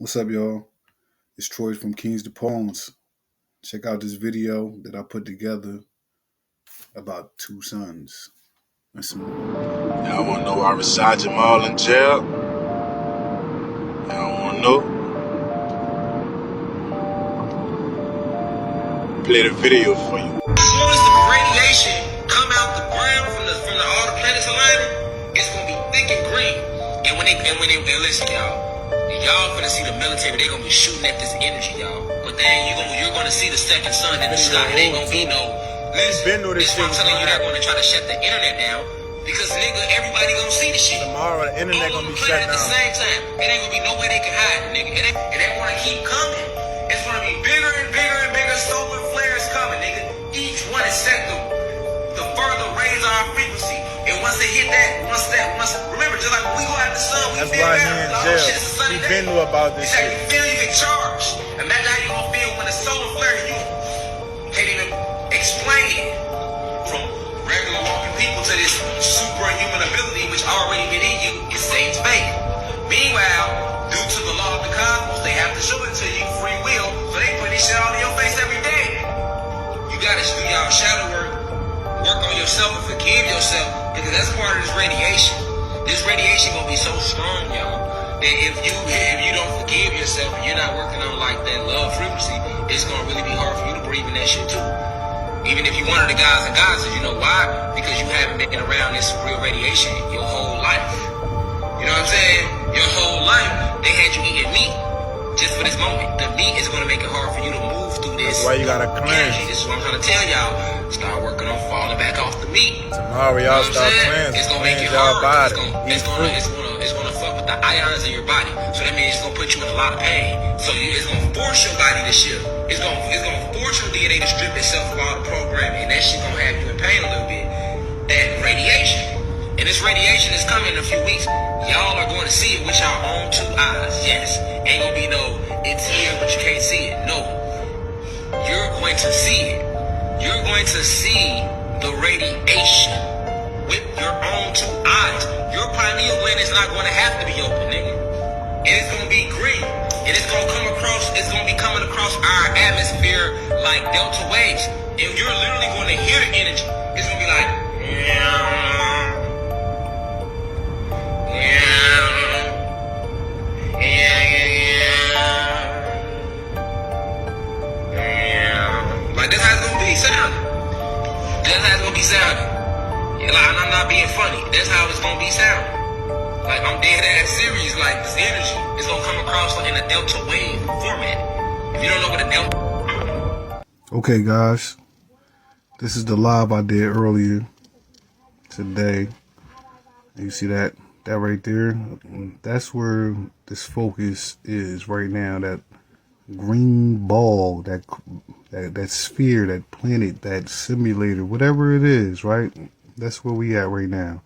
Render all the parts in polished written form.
What's up, y'all? It's Troy from Kings to Pawns. Check out this video that I put together about two sons. And some Y'all wanna know why Rashad Jamal in jail? Y'all wanna know? Play the video for you. As soon as the radiation come out the ground from all the planets aligning, it's gonna be thick and green. And when they listen, y'all finna see the military. They gonna be shooting at this energy, y'all. But then you're gonna see the second sun in the sky. It ain't gonna be no. Listen, this is why I'm telling you, they're gonna try to shut the internet down because nigga, everybody gonna see the shit. Tomorrow the internet gonna be shut down at the same time. It ain't gonna be no way they can hide, nigga. And they wanna keep coming. It's gonna be bigger and bigger and bigger solar flares coming, nigga. Each one is set to further raise our frequency. And once they hit that, remember, just like when we go out the sun, we that's feel why better. he in jail. He been knew about this shit. You feel you get charged. Imagine how you gonna feel when a solar flare hit you. Can't even explain it. From regular walking people to this superhuman ability, which already been in you, it seems fake. Meanwhile, due to the law of the cosmos, they have to show it to you free will, so they put this shit all in your face every day. You gotta do y'all shadow work on yourself and forgive yourself, because that's part of this radiation. This radiation gonna be so strong, y'all, that if you don't forgive yourself and you're not working on like that love frequency, it's gonna really be hard for you to breathe in that shit too. Even if you're one of the guys and goddesses, you know why? Because you haven't been around this real radiation your whole life. You know what I'm saying? Your whole life, they had you eating meat just for this moment. The meat is going to make it hard for you to move through this. That's why you got to cleanse. This is what I'm trying to tell y'all. Start working on falling back off the meat. Tomorrow y'all start cleansing. It's going to make it y'all hard. body. It's going to fuck with the ions in your body. So that means it's going to put you in a lot of pain. So it's going to force your body to shift. It's going to force your DNA to strip itself of all the programming. And that shit going to have you in pain a little bit. That radiation. And this radiation is coming in a few weeks. Y'all are going to see it with your own two eyes. Yes. Ain't gonna be no, it's here, but you can't see it. No. You're going to see it. You're going to see the radiation with your own two eyes. Your pineal gland is not going to have to be open, nigga. And it's going to be green. And it's going to be coming across our atmosphere like delta waves. And you're literally going to hear the energy. It's going to be like, like that's how it's gonna be sounding. That's how it's gonna be sounding. Yeah, like I'm not being funny. That's how it's gonna be sounding. Like I'm dead ass serious. Like this energy is gonna come across in a delta wave format. If you don't know what a delta. Okay, guys, this is the live I did earlier today. You see that right there? That's where this focus is right now. That green ball, that sphere, that planet, that simulator, whatever it is, right? That's where we at right now.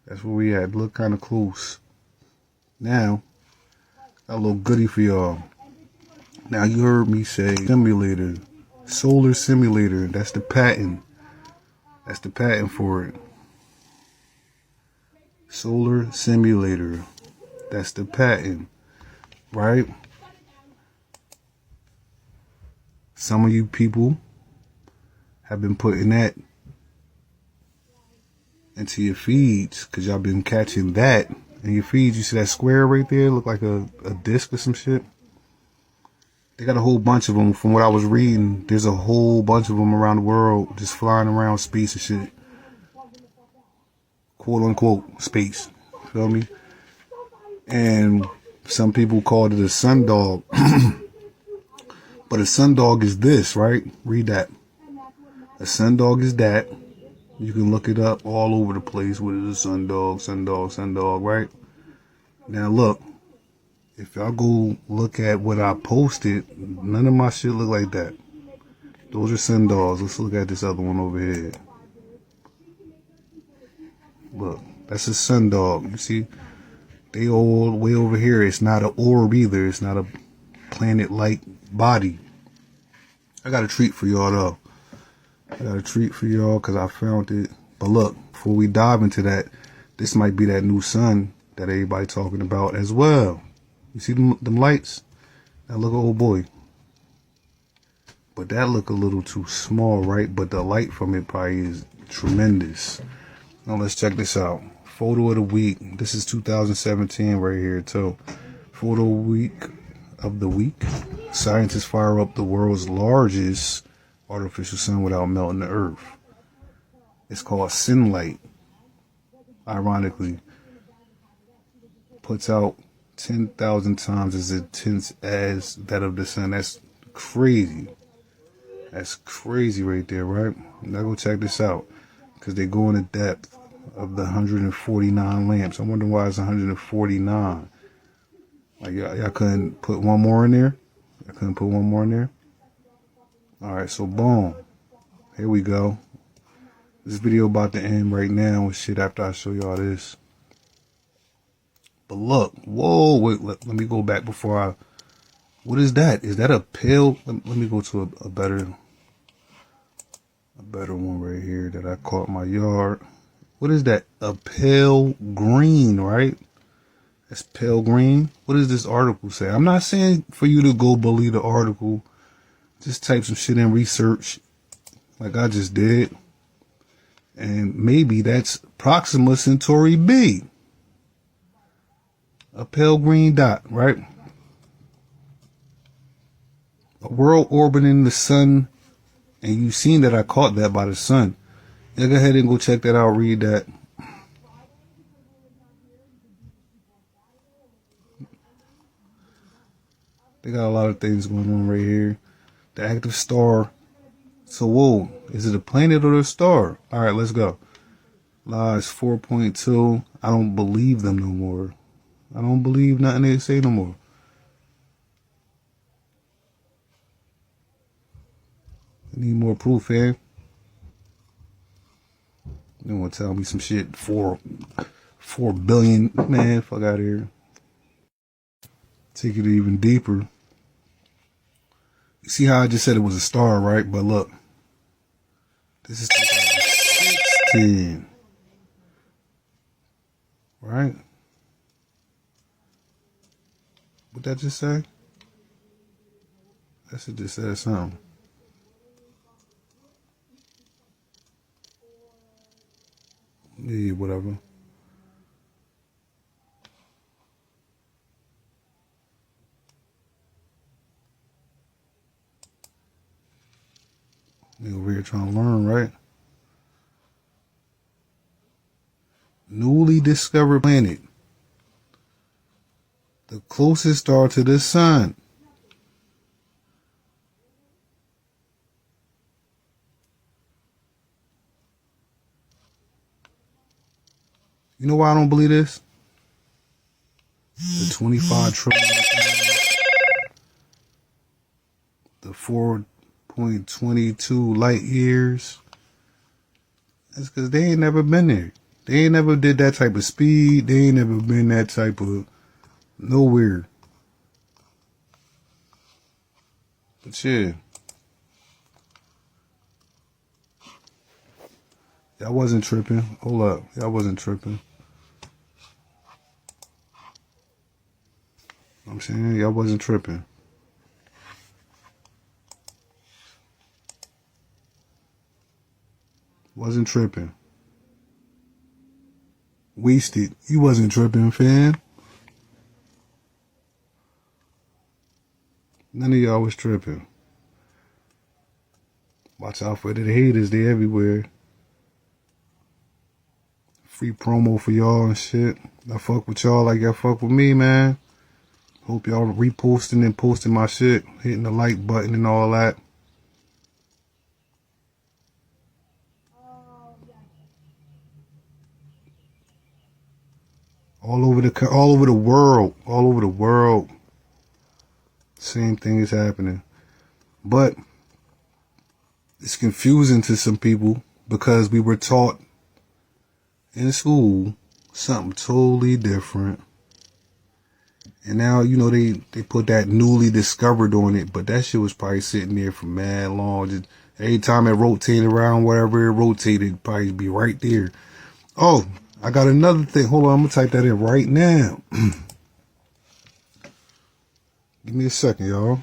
That's where we at. Look kind of close. Now, got a little goodie for y'all. Now, you heard me say simulator, solar simulator. That's the patent. That's the patent for it. Solar simulator. That's the patent, right? Some of you people have been putting that into your feeds because y'all been catching that in your feeds. You see that square right there? Look like a disc or some shit. They got a whole bunch of them. From what I was reading, there's a whole bunch of them around the world just flying around space and shit. Quote unquote space. Feel me? And some people called it a sundog. But a sundog is this, right? Read that. A sundog is that. You can look it up all over the place. What is a sundog, right? Now look, if y'all go look at what I posted, none of my shit look like that. Those are sundogs. Let's look at this other one over here. Look, that's a sundog. You see, they all way over here. It's not an orb either. It's not a planet-like body. I got a treat for y'all though. I got a treat for y'all because I found it. But look, before we dive into that, this might be that new sun that everybody talking about as well. You see them lights? Now look at old boy. But that look a little too small, right? But the light from it probably is tremendous. Now let's check this out. Photo of the week. This is 2017 right here too. Photo of the week. Scientists fire up the world's largest artificial sun without melting the earth. It's called sunlight. Ironically, puts out 10,000 times as intense as that of the sun. That's crazy. That's crazy right there, right? Now go check this out, because they go into depth of the 149 lamps. I wonder why it's 149. Like y'all couldn't put one more in there? I couldn't put one more in there? Alright, so boom. Here we go. This video about to end right now with shit after I show y'all this. But look, whoa, wait, let me go back before I... What is that? Is that a pale... Let me go to a better one right here that I caught in my yard. What is that? A pale green, right? That's pale green. What does this article say? I'm not saying for you to go believe the article. Just type some shit in research like I just did. And maybe that's Proxima Centauri B. A pale green dot, right? A world orbiting the sun. And you've seen that I caught that by the sun. Yeah, go ahead and go check that out. Read that. They got a lot of things going on right here. The active star. So, whoa. Is it a planet or a star? All right, let's go. Lies 4.2. I don't believe them no more. I don't believe nothing they say no more. I need more proof, man. You want to tell me some shit? 4 billion. Man, fuck out of here. Take it even deeper. You see how I just said it was a star, right? But look. This is 2016. Right? What that just say? That should just say something. Yeah, whatever. You over here trying to learn, right? Newly discovered planet. The closest star to the sun. You know why I don't believe this? The 25 trillion. The 4.22 light years. That's because they ain't never been there. They ain't never did that type of speed. They ain't never been that type of nowhere. But yeah. Y'all wasn't tripping. Hold up. Y'all wasn't tripping. I'm saying y'all wasn't tripping. Wasn't tripping. Wasted. You wasn't tripping, fam. None of y'all was tripping. Watch out for the haters. They everywhere. Free promo for y'all and shit. I fuck with y'all like y'all fuck with me, man. Hope y'all reposting and posting my shit. Hitting the like button and all that. All over the world. Same thing is happening. But it's confusing to some people because we were taught in school something totally different. And now, you know, they put that newly discovered on it, but that shit was probably sitting there for mad long. Just every time it rotated around, whatever it rotated, it'd probably be right there. Oh, I got another thing. Hold on, I'm gonna type that in right now. Give me a second, y'all.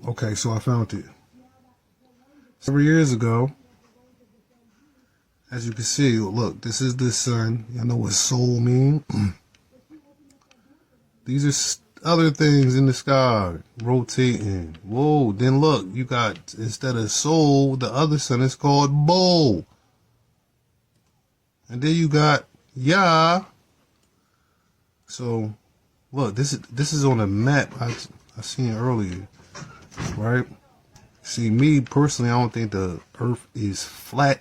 Okay, so I found it. Several years ago, as you can see, look, this is the sun. Y'all know what soul mean? These are other things in the sky rotating. Whoa, then look, you got, instead of soul, the other sun is called Bo. And then you got Yah. So, look, this is on a map I seen earlier, right? See, me personally, I don't think the Earth is flat.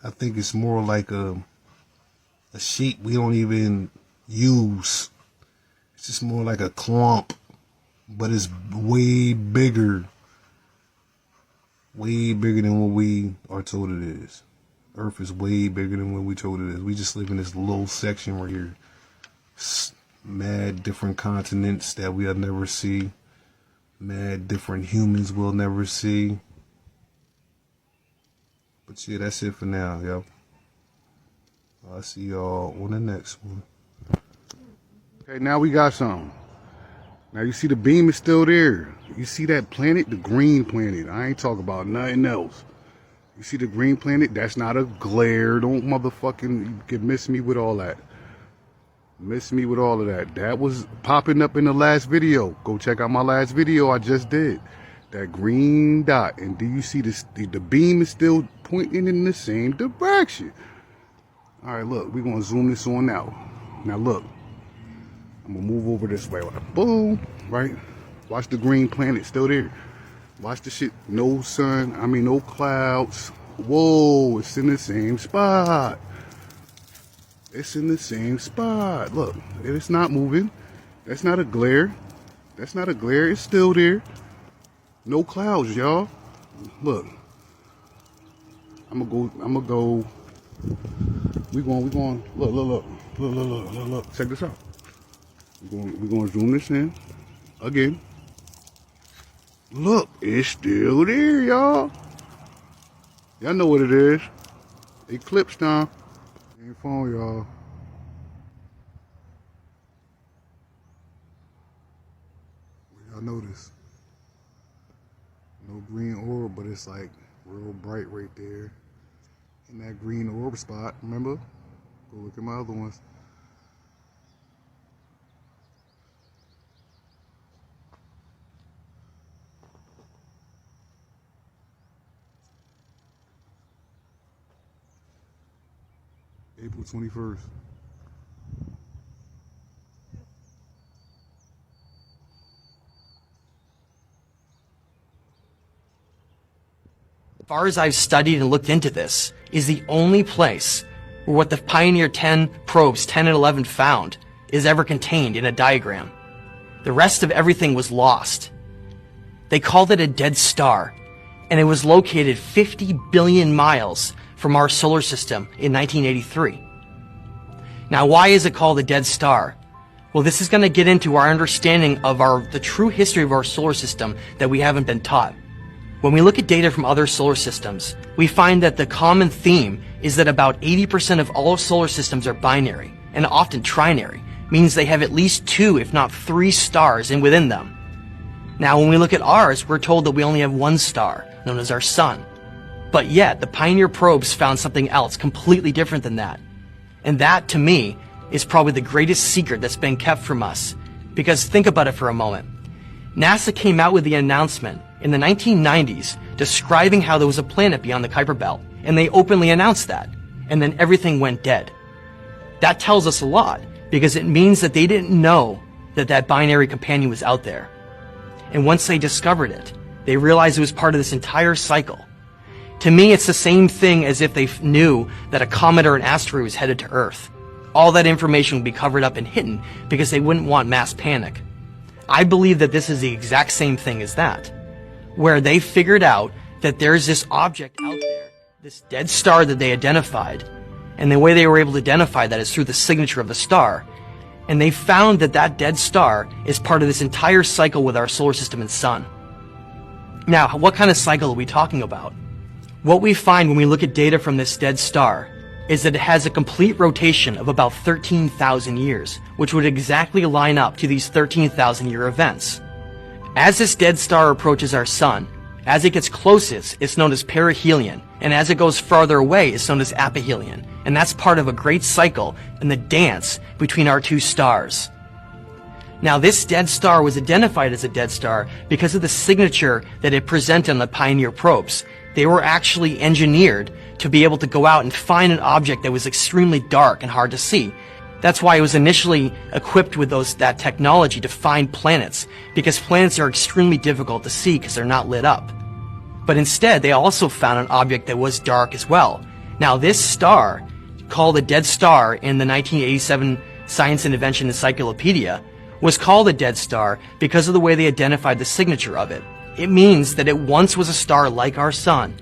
I think it's more like a sheet we don't even use. It's just more like a clump, but it's way bigger than what we are told it is. Earth is way bigger than what we told it is. We just live in this little section right here. Mad different continents that we'll never see. Mad different humans we'll never see. But yeah, that's it for now, yo. I'll see y'all on the next one. Okay, now we got some. Now you see the beam is still there. You see that planet? The green planet. I ain't talking about nothing else. You see the green planet? That's not a glare. Don't motherfucking miss me with all that. Miss me with all of that. That was popping up in the last video. Go check out my last video I just did. That green dot. And do you see this? The beam is still pointing in the same direction. All right, look. We're going to zoom this on now. Now, look. I'm going to move over this way. Boom. Right? Watch the green planet still there. Watch the shit. No sun. I mean, no clouds. Whoa. It's in the same spot. It's in the same spot. Look. It's not moving. That's not a glare. That's not a glare. It's still there. No clouds, y'all. Look. I'm gonna go. We going. Look. Check this out. We're gonna zoom this in again. Look, it's still there, y'all. Y'all know what it is. Eclipse time. Ain't phone, y'all. Y'all notice? No green orb, but it's like real bright right there in that green orb spot. Remember? Go look at my other ones. April 21st. As far as I've studied and looked into this, is the only place where what the Pioneer 10 probes 10 and 11 found is ever contained in a diagram. The rest of everything was lost. They called it a dead star, and it was located 50 billion miles from our solar system in 1983. Now, why is it called a dead star? Well, this is going to get into our understanding of the true history of our solar system that we haven't been taught. When we look at data from other solar systems, we find that the common theme is that about 80% of all solar systems are binary, and often trinary, means they have at least 2, if not 3 stars within them. Now, when we look at ours, we're told that we only have 1 star, known as our sun. But yet, the Pioneer probes found something else completely different than that. And that, to me, is probably the greatest secret that's been kept from us. Because think about it for a moment. NASA came out with the announcement in the 1990s describing how there was a planet beyond the Kuiper Belt, and they openly announced that. And then everything went dead. That tells us a lot, because it means that they didn't know that that binary companion was out there. And once they discovered it, they realized it was part of this entire cycle. To me, it's the same thing as if they knew that a comet or an asteroid was headed to Earth. All that information would be covered up and hidden because they wouldn't want mass panic. I believe that this is the exact same thing as that, where they figured out that there's this object out there, this dead star that they identified, and the way they were able to identify that is through the signature of the star. And they found that that dead star is part of this entire cycle with our solar system and sun. Now, what kind of cycle are we talking about? What we find when we look at data from this dead star is that it has a complete rotation of about 13,000 years, which would exactly line up to these 13,000-year events. As this dead star approaches our sun, as it gets closest, it's known as perihelion, and as it goes farther away, it's known as aphelion, and that's part of a great cycle in the dance between our two stars. Now, this dead star was identified as a dead star because of the signature that it presented on the Pioneer probes. They were actually engineered to be able to go out and find an object that was extremely dark and hard to see. That's why it was initially equipped with that technology to find planets, because planets are extremely difficult to see because they're not lit up. But instead, they also found an object that was dark as well. Now, this star, called a dead star in the 1987 Science and Invention Encyclopedia, was called a dead star because of the way they identified the signature of it. It means that it once was a star like our sun,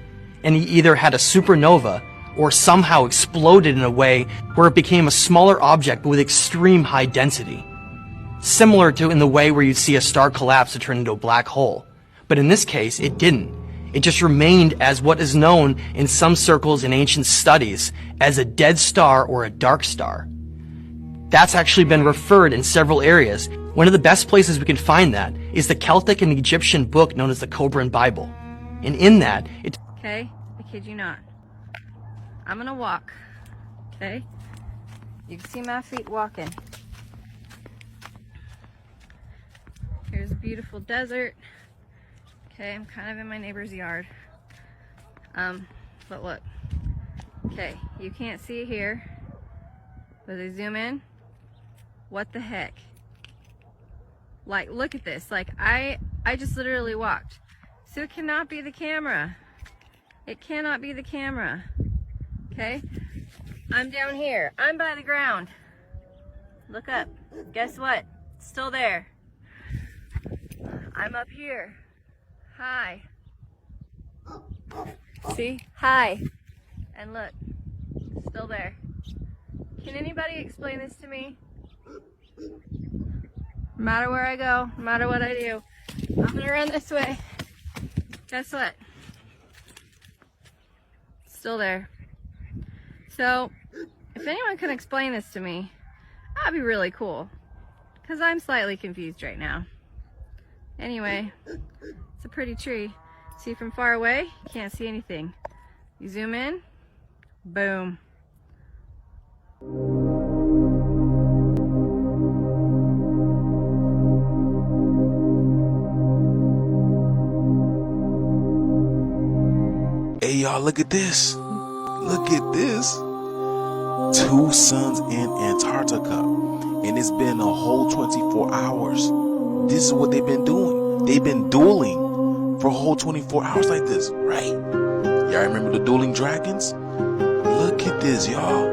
and it either had a supernova or somehow exploded in a way where it became a smaller object but with extreme high density. Similar to in the way where you'd see a star collapse to turn into a black hole. But in this case, it didn't. It just remained as what is known in some circles in ancient studies as a dead star or a dark star. That's actually been referred in several areas. One of the best places we can find that is the Celtic and Egyptian book known as the Qumran Bible. And in that, it... Okay, I kid you not. I'm gonna walk, okay? You can see my feet walking. Here's a beautiful desert. Okay, I'm kind of in my neighbor's yard. But look. Okay, you can't see it here. But as I zoom in, what the heck? Like, look at this. Like, I just literally walked. So it cannot be the camera. It cannot be the camera. Okay? I'm down here. I'm by the ground. Look up. Guess what? It's still there. I'm up here. Hi. See? Hi. And look. Still there. Can anybody explain this to me? No matter where I go, no matter what I do, I'm gonna run this way. Guess what? Still there. So, if anyone can explain this to me, that'd be really cool. Because I'm slightly confused right now. Anyway, it's a pretty tree. See from far away, you can't see anything. You zoom in, boom. Hey y'all, look at this. Look at this. 2 suns in Antarctica. And it's been a whole 24 hours. This is what they've been doing. They've been dueling for a whole 24 hours like this, right? Y'all remember the dueling dragons? Look at this, y'all.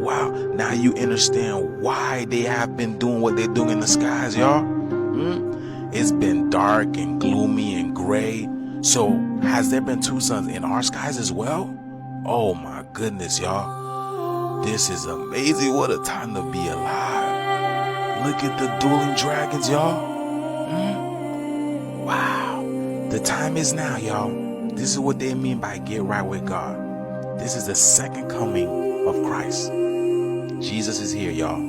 Wow, now you understand why they have been doing what they're doing in the skies, y'all. It's been dark and gloomy and gray. So, has there been 2 suns in our skies as well? Oh my goodness, y'all. This is amazing. What a time to be alive. Look at the dueling dragons, y'all. Wow. The time is now, y'all. This is what they mean by get right with God. This is the second coming of Christ. Jesus is here, y'all.